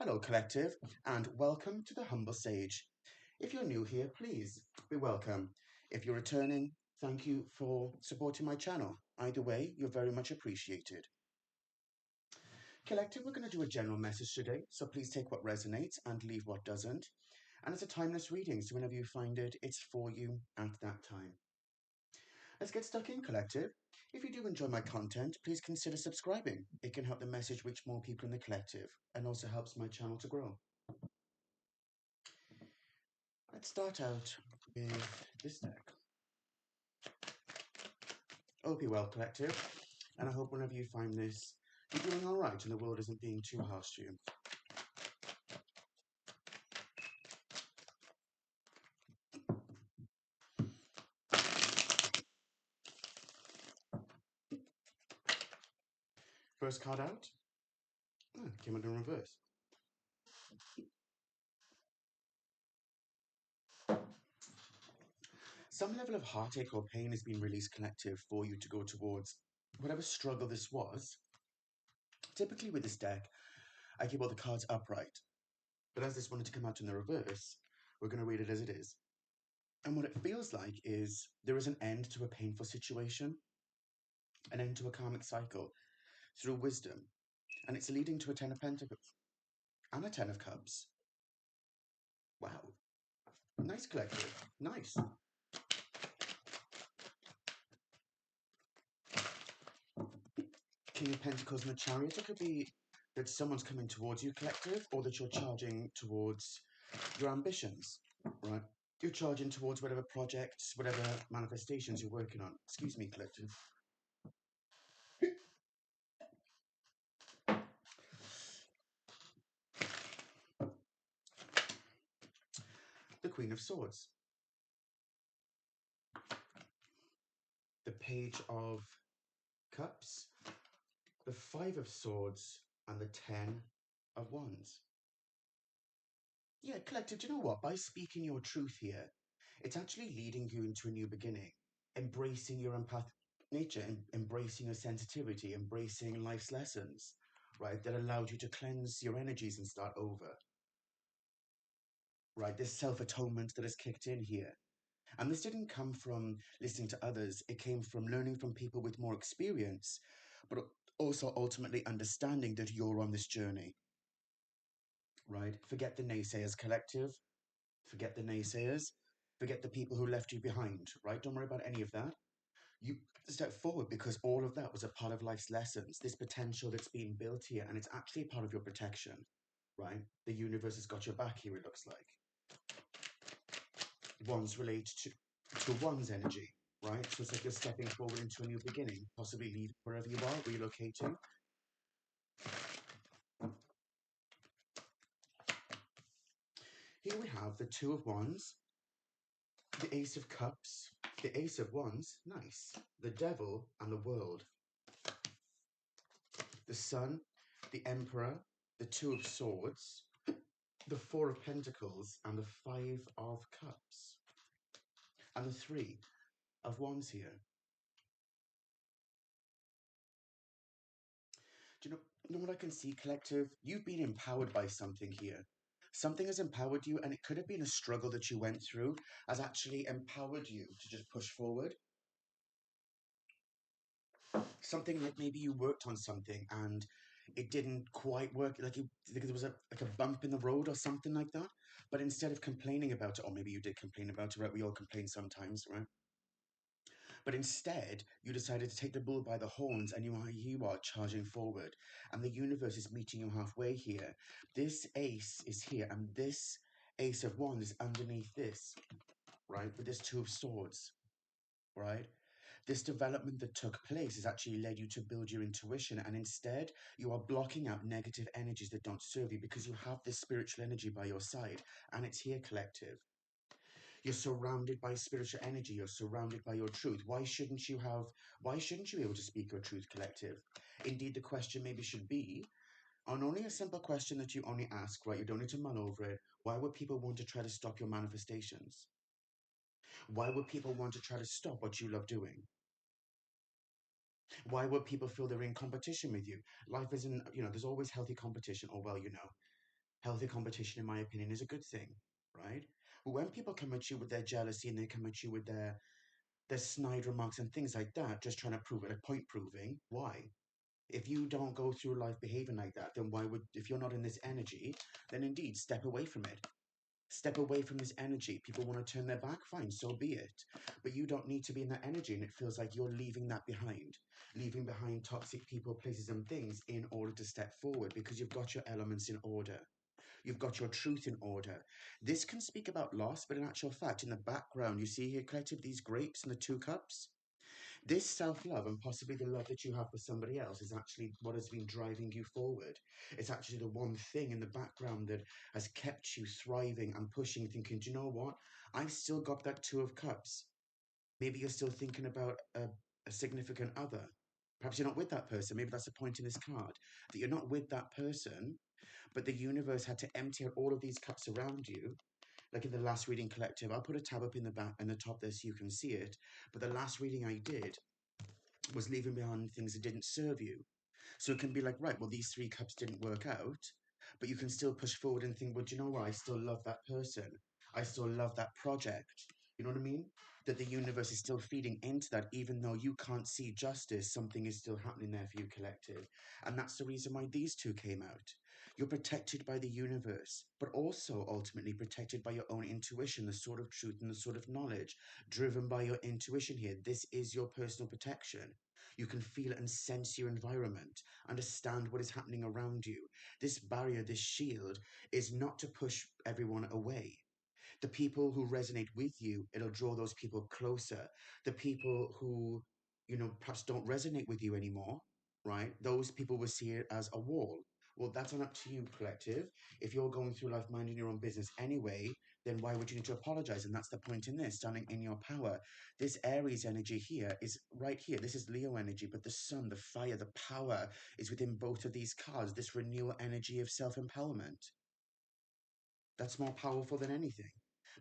Hello, Collective, and welcome to the Humble Sage. If you're new here, please be welcome. If you're returning, thank you for supporting my channel. Either way, you're very much appreciated. Collective, we're going to do a general message today, so please take what resonates and leave what doesn't. And it's a timeless reading, so whenever you find it, it's for you at that time. Let's get stuck in, Collective. If you do enjoy my content, please consider subscribing. It can help the message reach more people in the collective and also helps my channel to grow. Let's start out with this deck. Hope you're well, Collective, and I hope whenever you find this, you're doing alright and the world isn't being too harsh to you. First card out. Came out in reverse. Some level of heartache or pain has been released, Collective, for you to go towards whatever struggle this was. Typically with this deck, I keep all the cards upright, but as this wanted to come out in the reverse, we're going to read it as it is. And what it feels like is there is an end to a painful situation, an end to a karmic cycle through wisdom, and it's leading to a Ten of Pentacles and a Ten of Cups. Wow. Nice, Collective. Nice. King of Pentacles and the Chariot. It could be that someone's coming towards you, Collective, or that you're charging towards your ambitions, right? You're charging towards whatever projects, whatever manifestations you're working on. Excuse me, Collective. The Queen of Swords. The Page of Cups. The Five of Swords and the Ten of Wands. Yeah, Collective, do you know what? By speaking your truth here, it's actually leading you into a new beginning. Embracing your empathic nature, embracing your sensitivity, embracing life's lessons, right? That allowed you to cleanse your energies and start over. Right? This self-atonement that has kicked in here. And this didn't come from listening to others. It came from learning from people with more experience, but also ultimately understanding that you're on this journey. Right? Forget the naysayers, Collective. Forget the naysayers. Forget the people who left you behind, right? Don't worry about any of that. You step forward because all of that was a part of life's lessons, this potential that's being built here, and it's actually part of your protection, right? The universe has got your back here, it looks like. One's related to one's energy, right? So it's like you're stepping forward into a new beginning, possibly leave wherever you are, relocating. Here we have the Two of Wands, the Ace of Cups, the Ace of Wands, nice, the Devil, and the World. The Sun, the Emperor, the Two of Swords, the Four of Pentacles, and the Five of Cups. And the Three of Wands here. Do you know what I can see, Collective? You've been empowered by something here. Something has empowered you, and it could have been a struggle that you went through, has actually empowered you to just push forward. Something like maybe you worked on something and it didn't quite work, like there was like a bump in the road or something like that. But instead of complaining about it, or maybe you did complain about it, right? We all complain sometimes, right? But instead, you decided to take the bull by the horns, and you are charging forward. And the universe is meeting you halfway here. This ace is here, and this Ace of Wands is underneath this, right? With this Two of Swords, right? This development that took place has actually led you to build your intuition, and instead you are blocking out negative energies that don't serve you because you have this spiritual energy by your side, and it's here, Collective. You're surrounded by spiritual energy. You're surrounded by your truth. Why shouldn't you be able to speak your truth, Collective? Indeed, the question maybe should be, on only a simple question that you only ask, right? You don't need to mull over it. Why would people want to try to stop your manifestations? Why would people want to try to stop what you love doing? Why would people feel they're in competition with you? Life isn't, there's always healthy competition, or well, Healthy competition, in my opinion, is a good thing, right? But when people come at you with their jealousy and they come at you with their snide remarks and things like that, just trying to prove it, like point proving, why? If you don't go through life behaving like that, then why would, if you're not in this energy, then indeed step away from it. Step away from this energy. People want to turn their back, fine, so be it. But you don't need to be in that energy, and it feels like you're leaving that behind. Leaving behind toxic people, places, and things in order to step forward because you've got your elements in order. You've got your truth in order. This can speak about loss, but in actual fact, in the background, you see here, collective, these grapes and the two cups. This self love and possibly the love that you have for somebody else is actually what has been driving you forward. It's actually the one thing in the background that has kept you thriving and pushing, thinking, do you know what? I've still got that Two of Cups. Maybe you're still thinking about a significant other. Perhaps you're not with that person. Maybe that's the point in this card that you're not with that person, but the universe had to empty out all of these cups around you. Like in the last reading collective, I'll put a tab up in the back and the top there so you can see it. But the last reading I did was leaving behind things that didn't serve you. So it can be like, right, well, these three cups didn't work out, but you can still push forward and think, well, do you know what? I still love that person. I still love that project. You know what I mean? That the universe is still feeding into that, even though you can't see justice, something is still happening there for you, collective. And that's the reason why these two came out. You're protected by the universe, but also ultimately protected by your own intuition, the sort of truth and the sort of knowledge driven by your intuition here. This is your personal protection. You can feel and sense your environment, understand what is happening around you. This barrier, this shield, is not to push everyone away. The people who resonate with you, it'll draw those people closer. The people who, perhaps don't resonate with you anymore, right? Those people will see it as a wall. Well, that's not up to you, collective. If you're going through life minding your own business anyway, then why would you need to apologize? And that's the point in this, standing in your power. This Aries energy here is right here. This is Leo energy, but the sun, the fire, the power is within both of these cards. This renewal energy of self empowerment. That's more powerful than anything.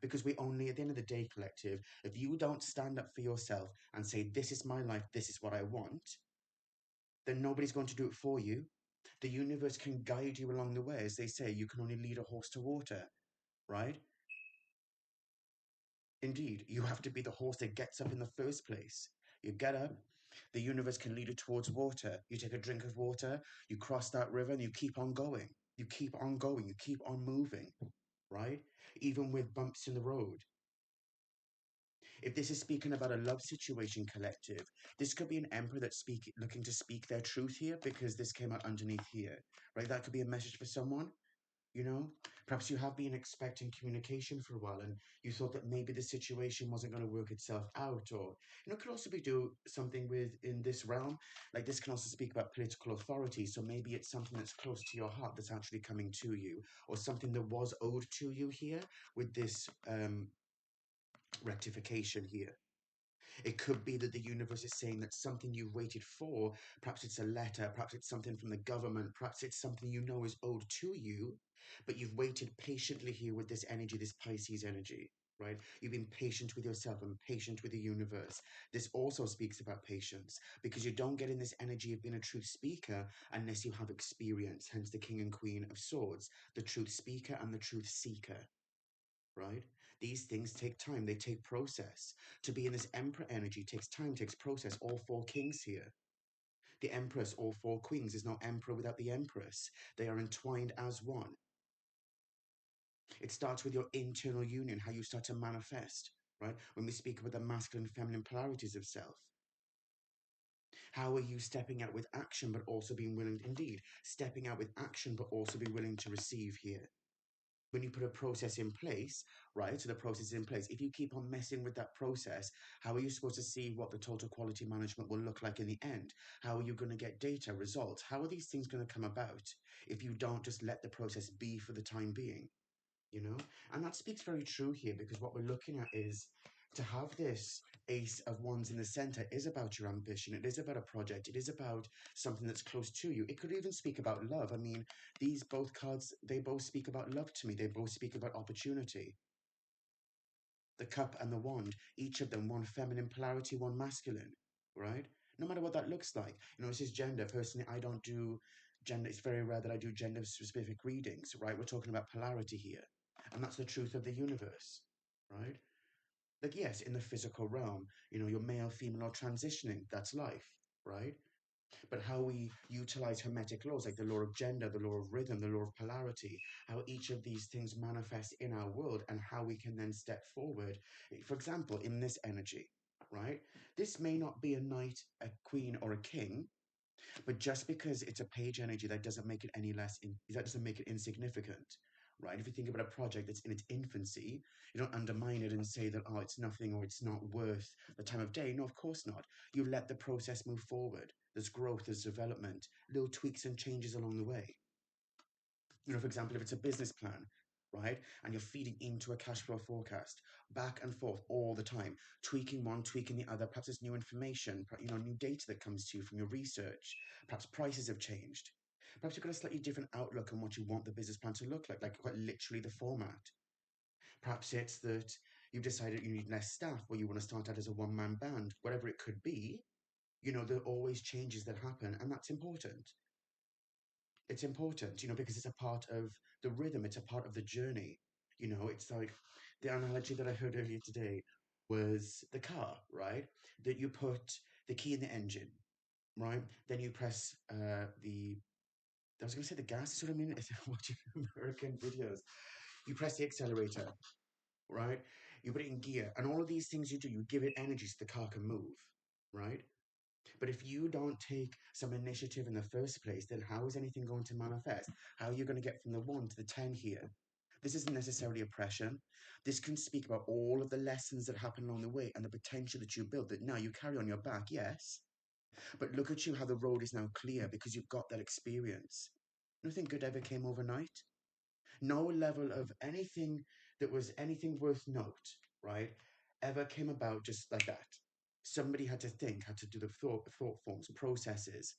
Because we only, at the end of the day, collective, if you don't stand up for yourself and say, this is my life, this is what I want, then nobody's going to do it for you. The universe can guide you along the way. As they say, you can only lead a horse to water, right? Indeed, you have to be the horse that gets up in the first place. You get up, the universe can lead you towards water. You take a drink of water, you cross that river, and you keep on going. You keep on going, you keep on moving, right? Even with bumps in the road. If this is speaking about a love situation, collective, this could be an emperor that's looking to speak their truth here because this came out underneath here, right? That could be a message for someone, you know? Perhaps you have been expecting communication for a while and you thought that maybe the situation wasn't going to work itself out, or, it could also be do something with in this realm. Like this can also speak about political authority. So maybe it's something that's close to your heart that's actually coming to you, or something that was owed to you here with this rectification here. It could be that the universe is saying that something you've waited for, perhaps it's a letter, perhaps it's something from the government, perhaps it's something you know is owed to you, but you've waited patiently here with this energy, this Pisces energy, right? You've been patient with yourself and patient with the universe. This also speaks about patience because you don't get in this energy of being a truth speaker unless you have experience, hence the King and Queen of Swords, the truth speaker and the truth seeker, right? These things take time, they take process. To be in this Emperor energy takes time, takes process. All four kings here. The Empress, all four queens. There's no emperor without the Empress. They are entwined as one. It starts with your internal union, how you start to manifest, right? When we speak about the masculine and feminine polarities of self. How are you stepping out with action, but also being willing, indeed, stepping out with action, but also be willing to receive here? When you put a process in place, right? So the process is in place. If you keep on messing with that process, how are you supposed to see what the total quality management will look like in the end? How are you going to get data, results? How are these things going to come about if you don't just let the process be for the time being? You know? And that speaks very true here because what we're looking at is to have this Ace of Wands in the center is about your ambition. It is about a project. It is about something that's close to you. It could even speak about love. I mean, these both cards, they both speak about love to me. They both speak about opportunity. The cup and the wand, each of them, one feminine polarity, one masculine, right? No matter what that looks like. This is gender. Personally, I don't do gender. It's very rare that I do gender specific readings, right? We're talking about polarity here, and that's the truth of the universe, right? Like, yes, in the physical realm, you're male, female, or transitioning. That's life, right? But how we utilize hermetic laws, like the law of gender, the law of rhythm, the law of polarity, how each of these things manifest in our world, and how we can then step forward. For example, in this energy, right? This may not be a knight, a queen, or a king, but just because it's a page energy, that doesn't make it any less, that doesn't make it insignificant, right? If you think about a project that's in its infancy, you don't undermine it and say that, oh, it's nothing or it's not worth the time of day. No, of course not. You let the process move forward. There's growth, there's development, little tweaks and changes along the way. For example, if it's a business plan, right, and you're feeding into a cash flow forecast back and forth all the time, tweaking one, tweaking the other, perhaps there's new information, new data that comes to you from your research, perhaps prices have changed. Perhaps you've got a slightly different outlook on what you want the business plan to look like quite literally the format. Perhaps it's that you've decided you need less staff, or you want to start out as a one-man band, whatever it could be. There are always changes that happen, and that's important. It's important, because it's a part of the rhythm, it's a part of the journey. It's like the analogy that I heard earlier today was the car, right? That you put the key in the engine, right? Then you press I was going to say the gas, is what I mean. It's watching American videos. You press the accelerator, right? You put it in gear, and all of these things you do, you give it energy so the car can move, right? But if you don't take some initiative in the first place, then how is anything going to manifest? How are you going to get from the 1 to the 10 here? This isn't necessarily oppression. This can speak about all of the lessons that happen along the way and the potential that you build, that now you carry on your back, yes. But look at you, how the road is now clear because you've got that experience. Nothing good ever came overnight. No level of anything that was anything worth note, right, ever came about just like that. Somebody had to think, had to do the thought forms, processes.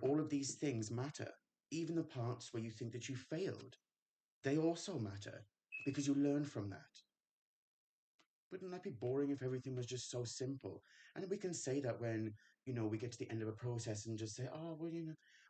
All of these things matter. Even the parts where you think that you failed, they also matter because you learn from that. Wouldn't that be boring if everything was just so simple? And we can say that when, we get to the end of a process and just say, oh, well,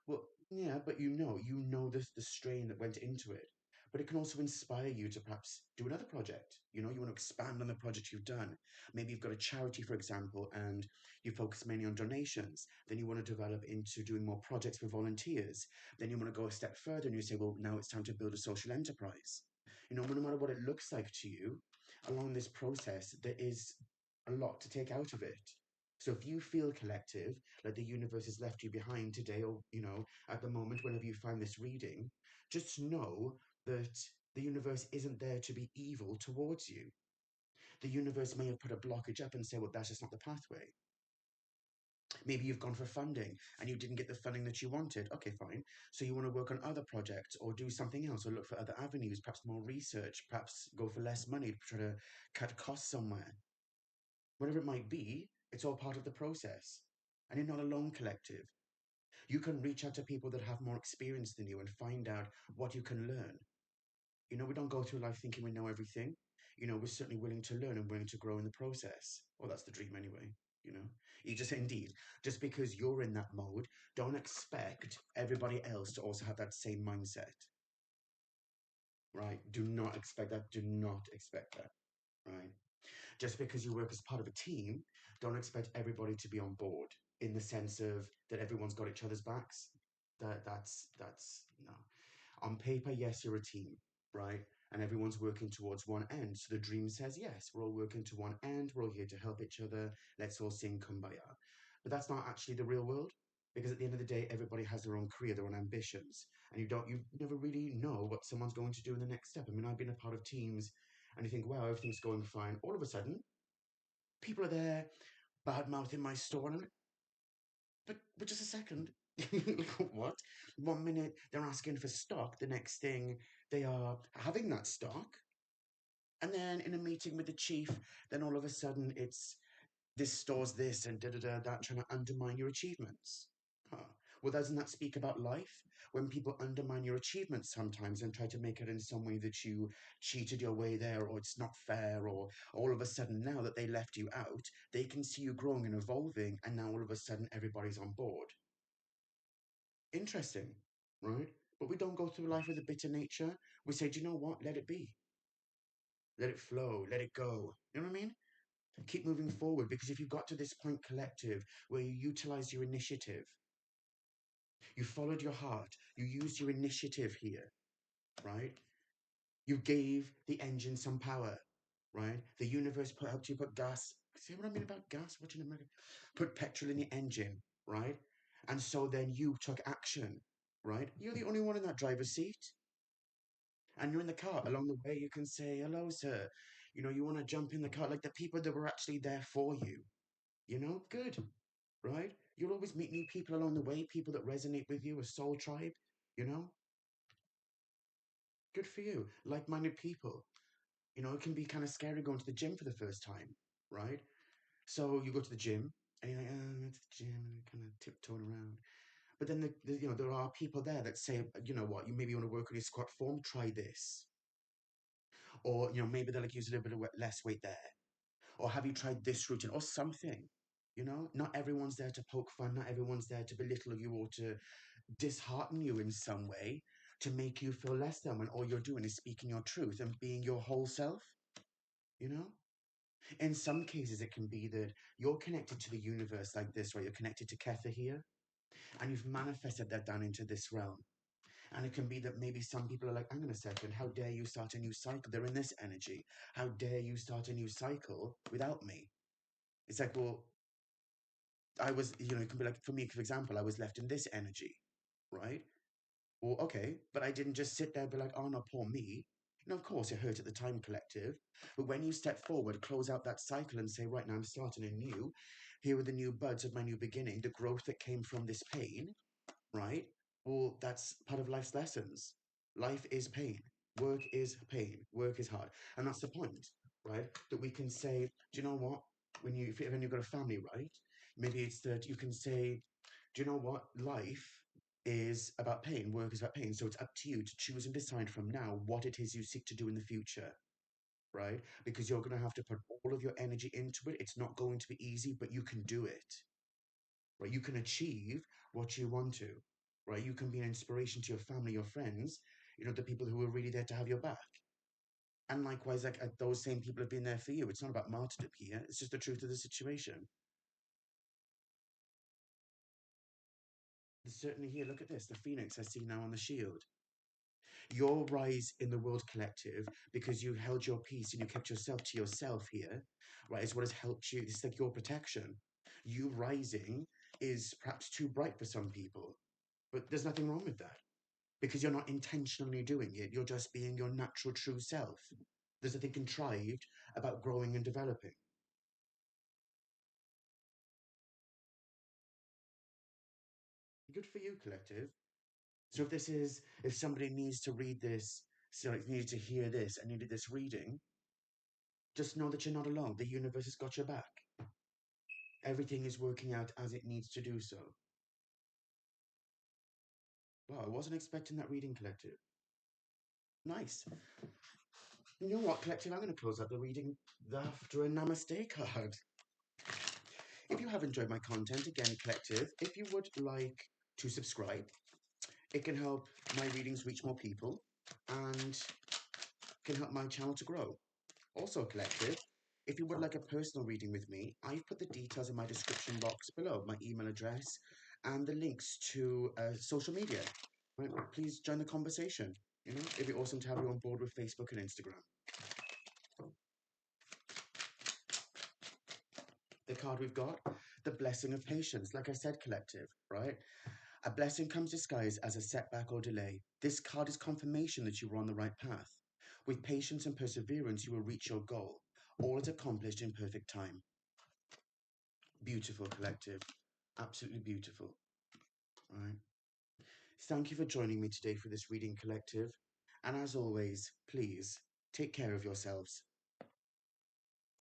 well, yeah, but the strain that went into it. But it can also inspire you to perhaps do another project. You want to expand on the project you've done. Maybe you've got a charity, for example, and you focus mainly on donations. Then you want to develop into doing more projects for volunteers. Then you want to go a step further and you say, well, now it's time to build a social enterprise. No matter what it looks like to you, along this process, there is a lot to take out of it. So if you feel collective, like the universe has left you behind today, or, at the moment, whenever you find this reading, just know that the universe isn't there to be evil towards you. The universe may have put a blockage up and say, well, that's just not the pathway. Maybe you've gone for funding and you didn't get the funding that you wanted. Okay, fine. So you want to work on other projects or do something else or look for other avenues, perhaps more research, perhaps go for less money, try to cut costs somewhere. Whatever it might be, it's all part of the process. And you're not alone, collective. You can reach out to people that have more experience than you and find out what you can learn. We don't go through life thinking we know everything. We're certainly willing to learn and willing to grow in the process. Well, that's the dream anyway. You know, you just indeed, just because you're in that mode, don't expect everybody else to also have that same mindset, right? Do not expect that. Do not expect that, right? Just because you work as part of a team, don't expect everybody to be on board in the sense of that everyone's got each other's backs. That's no. On paper, yes, you're a team, right? And everyone's working towards one end. So the dream says, yes, we're all working to one end. We're all here to help each other. Let's all sing Kumbaya. But that's not actually the real world. Because at the end of the day, everybody has their own career, their own ambitions. And you never really know what someone's going to do in the next step. I mean, I've been a part of teams and you think, wow, everything's going fine. All of a sudden, people are there bad mouthing my store. And I'm like, but just a second. What? One minute they're asking for stock, the next thing they are having that stock. And then in a meeting with the chief, then all of a sudden it's this store's this and da da da that, trying to undermine your achievements. Huh. Well, doesn't that speak about life? When people undermine your achievements sometimes and try to make it in some way that you cheated your way there, or it's not fair, or all of a sudden now that they left you out, they can see you growing and evolving, and now all of a sudden everybody's on board. Interesting. right? But we don't go through life with a bitter nature. We say, do you know what? Let it be. Let it flow. Let it go. You know what I mean? Keep moving forward, because if you got to this point, collective, where you utilize your initiative, you followed your heart, you used your initiative here, right? You gave the engine some power, right? The universe helped you put gas. See what I mean about gas? Watching America, put petrol in the engine, right? And so then you took action, right? You're the only one in that driver's seat, and you're in the car. Along the way, you can say, "Hello, sir." You know, you want to jump in the car, like the people that were actually there for you. You know, good, right? You'll always meet new people along the way, people that resonate with you, a soul tribe. You know, good for you. Like-minded people. You know, it can be kind of scary going to the gym for the first time, right? So you go to the gym and you're like, oh, I'm going to the gym, and kind of tiptoeing around. But then, you know, there are people there that say, you know what, you maybe want to work on your squat form, try this. Or, you know, maybe they're like, use a little bit of less weight there. Or have you tried this routine or something? You know, not everyone's there to poke fun. Not everyone's there to belittle you or to dishearten you in some way, to make you feel less than, when all you're doing is speaking your truth and being your whole self. You know, in some cases, it can be that you're connected to the universe like this, right? You're connected to Kether here, and you've manifested that down into this realm. And it can be that maybe some people are like, hang on a second, how dare you start a new cycle? They're in this energy. How dare you start a new cycle without me? It's like, well, I was, you know, it can be like, for me, for example, I was left in this energy, right? Well, okay, but I didn't just sit there and be like, oh no, poor me. You know, of course, it hurt at the time, collective. But when you step forward, close out that cycle and say, right now, I'm starting anew. Here are the new buds of my new beginning, the growth that came from this pain, right? Well, that's part of life's lessons. Life is pain. Work is pain. Work is hard. And that's the point, right? That we can say, do you know what? When you've got a family, right? Maybe it's that you can say, do you know what? Life is about pain. Work is about pain. So it's up to you to choose and decide from now what it is you seek to do in the future, right? Because you're going to have to put all of your energy into it. It's not going to be easy, but you can do it, right? You can achieve what you want to, right? You can be an inspiration to your family, your friends, you know, the people who are really there to have your back. And likewise, like those same people have been there for you. It's not about martyrdom here. It's just the truth of the situation. Certainly here, look at this. The phoenix I see now on the shield. Your rise in the world, collective, because you held your peace and you kept yourself to yourself here, right, is what has helped you. It's like your protection. You rising is perhaps too bright for some people, but there's nothing wrong with that, because you're not intentionally doing it. You're just being your natural, true self. There's nothing contrived about growing and developing. Good for you, collective. So if somebody needs to read this, so like needed to hear this and needed this reading, just know that you're not alone. The universe has got your back. Everything is working out as it needs to do so. Wow, I wasn't expecting that reading, collective. Nice. You know what, collective? I'm going to close out the reading after a namaste card. If you have enjoyed my content, again, collective, if you would like to subscribe, it can help my readings reach more people and can help my channel to grow. Also, collective, if you would like a personal reading with me, I've put the details in my description box below, my email address and the links to social media. Right? Please join the conversation. You know, it'd be awesome to have you on board with Facebook and Instagram. The card we've got, the blessing of patience. Like I said, collective, right? A blessing comes disguised as a setback or delay. This card is confirmation that you are on the right path. With patience and perseverance, you will reach your goal. All is accomplished in perfect time. Beautiful, collective. Absolutely beautiful. Right. Thank you for joining me today for this reading, collective. And as always, please take care of yourselves.